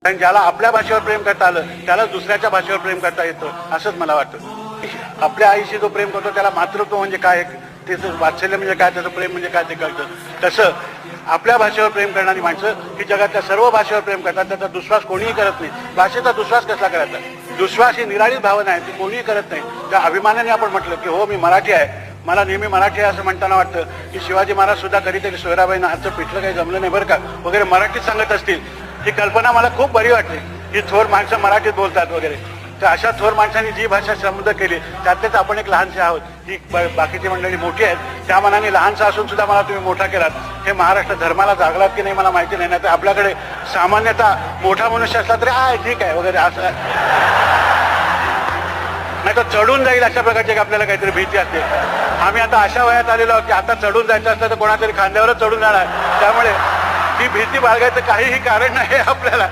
कारण ज्याला आपल्या भाषेवर प्रेम करता आलं त्याला दुसऱ्याच्या भाषेवर प्रेम करता येतं असंच मला वाटतं. आपल्या आईशी जो प्रेम करतो त्याला मातृत्व म्हणजे काय, त्याचं वात्सल्य म्हणजे काय, त्याचं प्रेम म्हणजे काय ते कळतं. तसं आपल्या भाषेवर प्रेम करणारी माणसं ही जगातल्या सर्व भाषेवर प्रेम करतात. त्याचा दुश्वास कोणीही करत नाही. भाषेचा दुश्वास कसला करायचा? दुश्वास ही निराळीच भावना आहे, ती कोणीही करत नाही. त्या अभिमानाने आपण म्हटलं की हो मी मराठी आहे, मला नेहमी मराठी आहे असं म्हणताना वाटतं की शिवाजी महाराज सुद्धा कधीतरी सोयराबाईंना हातचं पिठलं काही जमलं नाही बरं का वगैरे मराठीत सांगत असतील. ही कल्पना मला खूप बरी वाटली की थोर माणसं मराठीत बोलतात वगैरे. तर अशा थोर माणसांनी जी भाषा समृद्ध केली त्यातलेच आपण एक लहानसे आहोत. ही बाकीची मंडळी मोठी आहेत, त्या मनाने लहानसा असून सुद्धा मला तुम्ही मोठा केलात. हे महाराष्ट्र धर्माला जागलात की नाही मला माहिती नाही. तर आपल्याकडे सामान्यतः मोठा मनुष्य असला तरी ठीक आहे वगैरे असं नाही तर चढून जाईल अशा प्रकारची आपल्याला काहीतरी भीती असते. आम्ही आता अशा वयात आलेलो आहोत की आता चढून जायचं असलं तर कोणातरी खांद्यावरच चढून जाणार. त्यामुळे ती भीती बाळगायचं काहीही कारण नाही आपल्याला.